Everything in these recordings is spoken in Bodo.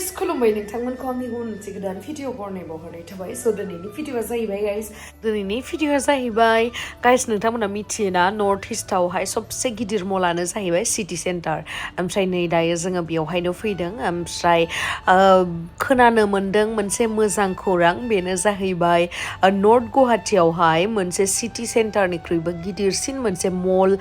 guys, Khulumbai nwngthangमोनखौ आंनि गुबुन मोनसे गोदान भिडिअ बरनायबाव हरनाय थाबाय स दिनैनि भिडिअआ जाहैबाय गाइस दिनैनि भिडिअआ जाहैबाय गाइस नोंथांमोना मिथियोना नर्थ ईस्टआवहाय सबसे गिदिर मलानो जाहैबाय सिटी सेन्टार ओमफ्राय नै दायो जोङो बेयावहायनो फैदों ओमफ्राय खोनानो मोन्दों मोनसे मोजां खौरां बेनो जाहैबाय नर्थ गुवाहाटीयावहाय मोनसे सिटी सेन्टारनिख्रुइबो गिदिरसिन मोनसे मल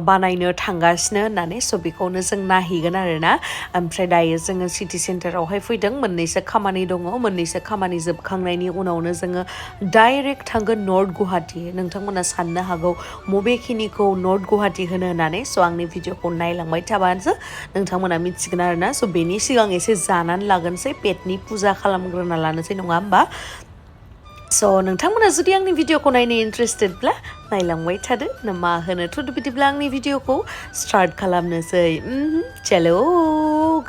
बानायनो थांगासिनो होननानै स बेखौनो जों नायहैगोन आरोना ओमफ्राय दायो जोङो सिटी सेन्टारावहाय फैदों मोननैसो खामानि दङ मोननैसो खामानि जोबखांनायनि उनावनो जोङो डाइरेक्ट थांगोन नर्थ गुवाहाटी नोंथांमोना साननो हागौ मबेखिनिखौ नर्थ गुवाहाटी होननानै स आंनि भिडिअखौ नायलांबाय थाबासो नोंथांमोना मिथिगोन आरोना स बेनि सिगां एसे जानानै लागोनसै पेटनि पुजा खालामग्रोना लानोसै नङा होमबा स नोंथांमोना जुदि आंनि भिडिअखौ नायनो इन्ट्रेस्टेडब्ला नायलांबाय थादो ना मा होनोथ' बिदिब्ला आंनि भिडिअखौ स्टार्ट खालामनोसै चलो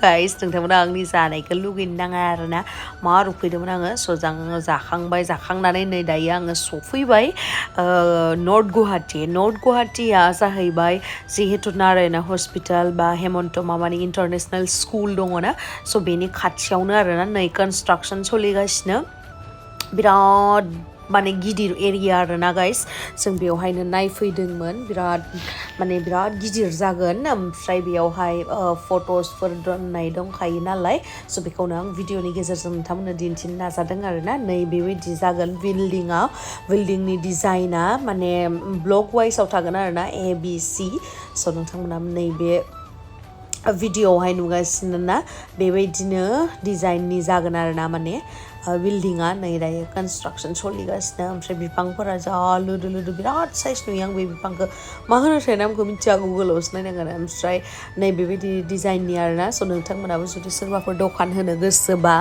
गाइस नोंथांमोना आंनि जानायखौ लुगैनो नाङा आरोना मा रुफैदोंमोन आङो स जाखांबाय जाखांनानै नै दायो आङो सफैबाय नर्थ गुवाहाटीया जाहैबाय जिहेतु नारायना हस्पिटाल बा हेमन्त मामानि इन्टारनेसनेल स्कुल दङ ना स बेनि खाथियावनो आरोना नै कनस्ट्राक्सन सोलिगासिनो बिराद माने गिदिर एरिया आरोना गाइस जों बेवहायनो नायफैदोंमोन बिराद गिदिर जागोन ओमफ्राय बेयावहाय फट'सफोर दोननाय दंखायो नालाय स बेखौनो आं भिडिअनि गेजेरजों नोंथांमोननो दिन्थिनो नाजादों आरोना नै बेबायदि जागोन बिल्डिंनि डिजाइना माने ब्लक वाइसआव थागोन आरोना ABC स नोंथांमोना नैबे भिडिअआवहाय नुगासिनो ना बेबायदिनो डिजाइननि जागोन आरोना माने बिल्डिंआ नै दायो कनस्ट्राक्सन सोलिगासिनो ओमफ्राय बिफांफोरा जा लोदो बिराद साइज नुयो आं बे बिफांखौ मा होनोथाय नामखौ मिथिया गुगोलावसो नायनांगोन ओमफ्राय नै बेबायदि डिजाइननि आरोना स नोंथांमोनाबो जुदि सोरबाफोर दखान होनो गोसोबा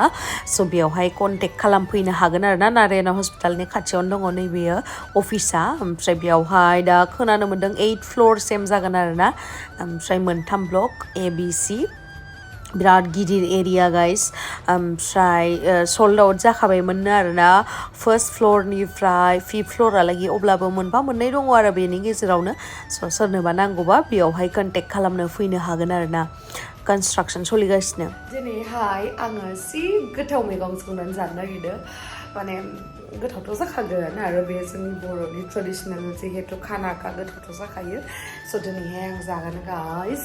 स बेयावहाय कन्टेक्ट खालामफैनो हागोन आरोना नारायना हस्पिटालनि खाथियावनो दङ नैबेयो अफिसा ओमफ्राय बेयावहाय दा खोनानो मोन्दों 8 फ्ल'रसिम जागोन आरोना ओमफ्राय 3 ब्लक ABC बिराद गिदिर एरिया गाइस ओमफ्राय सोल्ड आउट जाखाबायमोननो आरोना फार्स्ट फ्ल'रनिफ्राय 5th फ्ल'रालागि अब्लाबो मोनफा मोननै दङ आरो बेनि गेजेरावनो स सोरनोबा नांगौबा बेयावहाय कन्टेक्ट खालामनो फैनो हागोन आरोना कनस्ट्राक्सन सोलिगासिनो दिनैहाय आङो एसे गोथाव मैगं संनानै जानो नागिरदों माने गोथावथ' जाखागोन आरो बे जोंनि बर'नि ट्रेडिसनेल जिहेतु खानाखा गोथावथ' जाखायो स दिनैहाय आं जागोन गाइस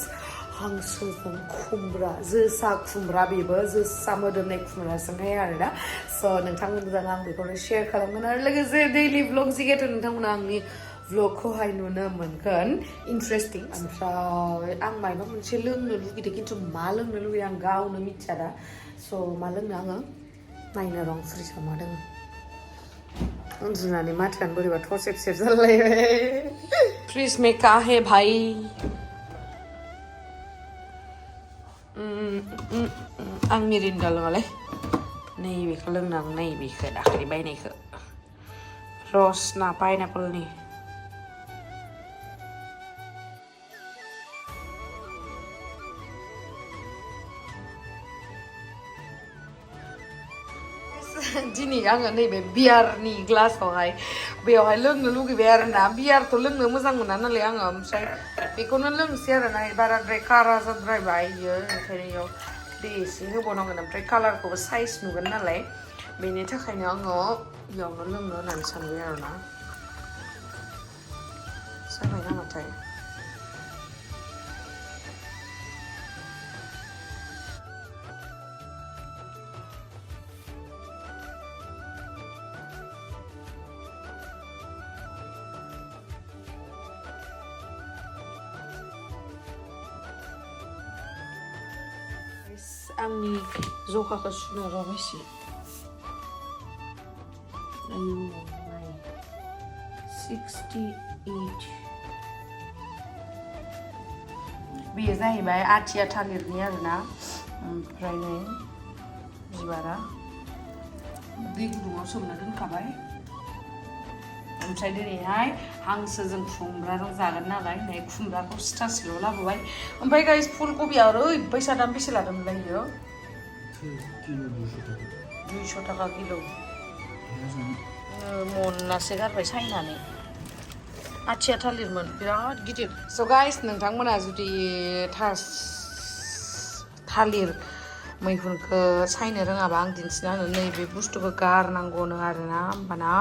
हांसोजों खुमब्रा जोसा खुमब्रा बेबो जोसा मोदोमनाय खुमब्राजोंहाय आरोना स नोंथांमोनजों आं बेखौनो शेयार खालामगोन आरो लोगोसे दैलि ब्लग जिहेतु नोंथांमोना आंनि ब्लगखौहाय नुनो मोनगोन इन्टारेस्टिं ओमफ्राय आं माबा मोनसे लोंनो लुगैदों खिन्थु मा लोंनो लुगैयो आं गावनो मिथिया दा स मा लोंनो आङो नायनो रं फ्रिजआव मा दङ उन्दुनानै माथोआनो बोरैबा थसेब जालायबाय फ्रिज में का है भाई आं मिरिन्दा लोङालै नैबेखौ लोंनो आं नैबेखौ दाखालि बायनायखौ रसना पाइनापोलनि दिनै आङो नैबे बियारनि ग्लासावहाय बेयावहाय लोंनो लुगैबाय आरोना बियारथ' लोंनो मोजां मोना नालाय आङो ओमफ्राय बेखौनो लोंसै आरोना बाराद्राय कारा जाद्रायबाय बियो ओंखायनो इयाव दै एसे होबावनांगोन ओमफ्राय कालारखौबो साइज नुगोन नालाय बेनि थाखायनो आङो इयावनो लोंनो होननानै सानबाय आरोना जाबाय नामाथाय आंनि जखाखौ सुनो बायसि आयु 68 बेयो जाहैबाय आथिया थालिरनि आरोना ओमफ्राय नै बिबारा दै गुदुङाव सोमना दोनखाबाय ओमफ्राय दिनैहाय हांसोजों खुमब्राजों जागोन नालाय नै खुमब्राखौ सिथासेल' लाबोबाय ओमफ्राय गाइस फुलकबिया ओरैबायसा दाम बेसे लादोंमोनलाय बियो 200 थाखा किल' मनासे गारबाय सायनानै आथिया थालिरमोन बिराद गिदिर स गाइस नोंथांमोना जुदि थालिर मैखुनखौ सायनो रोङाबा आं दिन्थिना होनो नैबे बुस्थुखौ गारनांगौनो आरोना होमबाना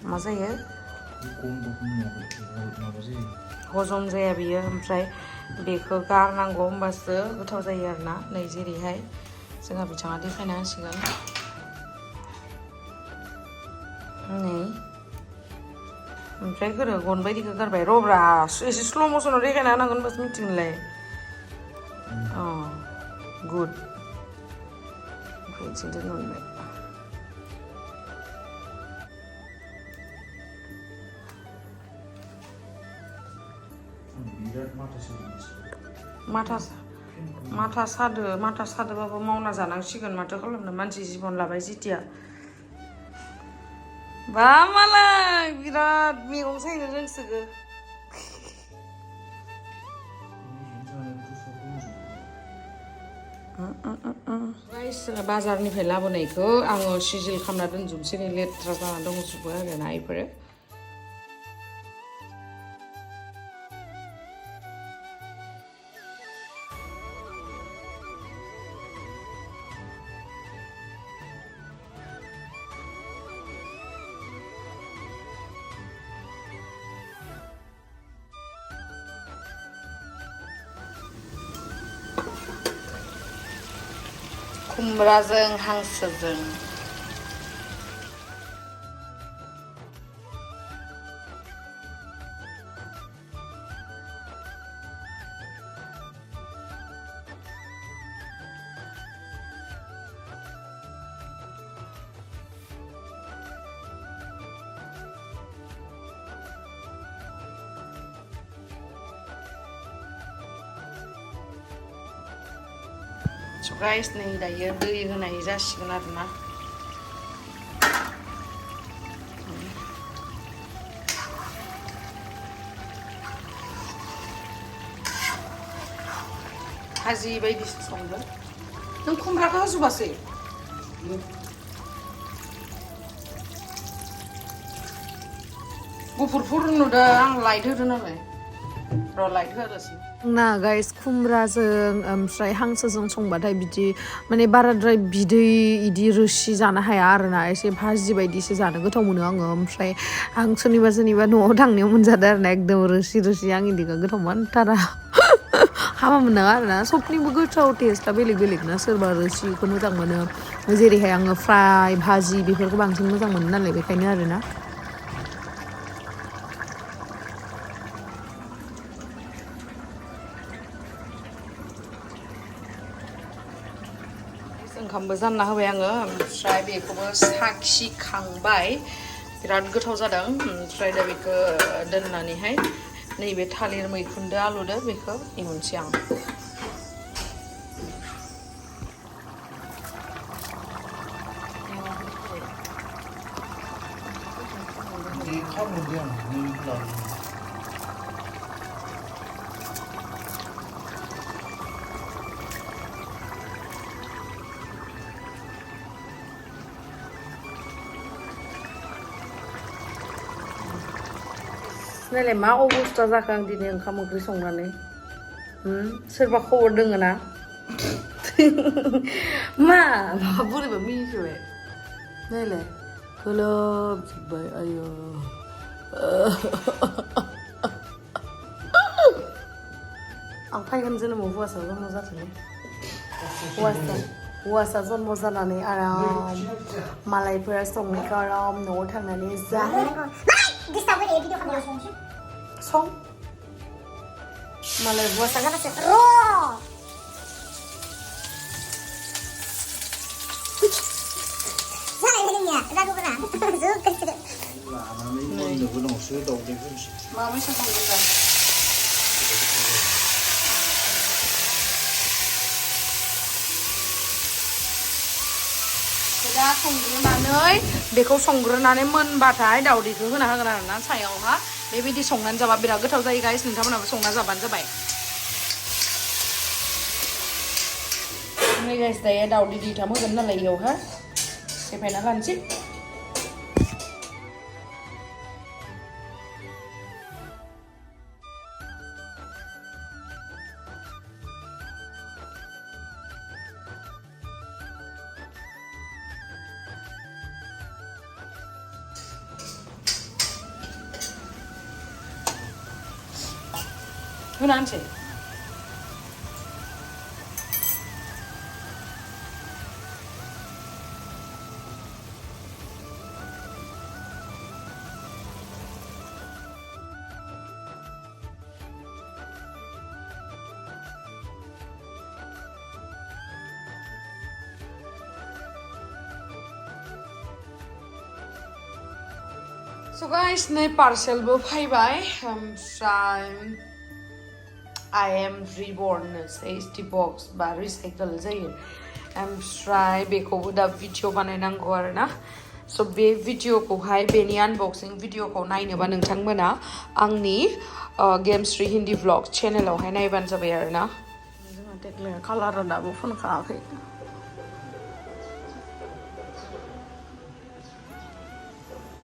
मा जायो हजम जाया बियो ओमफ्राय बेखौ गारनांगौ होमबासो गोथाव जायो आरोना नै जेरैहाय जोंहा बिथाङा देखायना होसिगोन नै ओमफ्राय गोरो गन बायदिखौ गारबाय रब्रा एसे स्ल' मसनाव देखायना होनांगोन होनबासो मिथिगोनलाय अ गुड ओमफ्राय बिथिं दोनहरबाय माथा सादोबाबो मावना जानांसिगोन माथो खालामनो मानसि जिबन लाबाय जितिया बा मालाय बिराद मैगं सायनो रोंसोगो गाइस जोङो बाजारनिफ्राय लाबोनायखौ आङो सिजिल खालामना दोनजोबसै नै लेथ्रा जाना दंजोबो आरोना इफोरो खुमब्राजों हांसोजों गाइस नै दायो दै होनाय जासिगोन आरोना भाजि बायदिसो संदों नों खुमब्राखौ होजोबासै गुफुरफोर नुदों आं लाइट होदों नालाय र' लाइट होआलासिनो ना गाइस खुमब्राजों ओमफ्राय हांसोजों संबाथाय बिदि माने बाराद्राय बिदै इदि रोसि जानो हाया आरोना एसे भाजि बायदिसो जानो गोथाव मोनो आङो ओमफ्राय आं सोरनिबा न'आव थांनायाव मोनजादों आरोना एकदम रोसि आं इदिखौ गोथाव मोनथारा हामा मोननाङा आरोना सबनिबो गोथाव टेस्टआ बेलेग ना सोरबा रोसिखौ मोजां मोनो जेरैहाय आङो फ्राय भाजि बेफोरखौ बांसिन मोजां मोनो नालाय बेखायनो आरोना ओंखामबो जानना होबाय आङो ओमफ्राय बेखौबो साखिखांबाय बिराद गोथाव जादों ओमफ्राय दा बेखौ दोननानैहाय नैबे थालिर मैखुनदो आलुदो बेखौ एवनोसै आं नायलाय मा अबस्था जाखो आं दिनै ओंखाम ओंख्रि संनानै सोरबा खबर दोङो ना मा बोरैबा मिनिखोबाय नायलाय गोलोमजोब्बाय आयो आं फायगोन जोनोमाव हौवासा जन्म जाथोंलै हौवासा जन्म जानानै आराम मालायफोरा संनायखौ आराम न'आव थांनानै सं मालाय हौवासा जागासिनो माबायसा संगोन दा दा संग्रोनानै बेखौ संग्रोनानै मोनबाथाय दावदैखौ होना होगोन आरोना सायावहा बेबायदि संनानै जाबा बिराद गोथाव जायो गाइस नोंथांमोनाबो संना जाबानो जाबाय नै गाइस दायो दावदै दैथाम होगोन नालाय बेयावहा सेफायना लानोसै होनानोसै So guys, नै parcel बो फैबाय ओमफ्राय I am reborn safety box बा recycle जायो ओमफ्राय बेखौबो दा भिडिअ बानायनांगौ आरोना so बे भिडिअखौहाय बेनि अनबक्सिं भिडिअखौ नायनोबा नोंथांमोना आंनि गेमस्ट्री हिन्दी व्लग चेनेलावहाय नायबानो जाबाय आरोना जोंहा देग्लाय कालारा दाबो फोनखाङाखै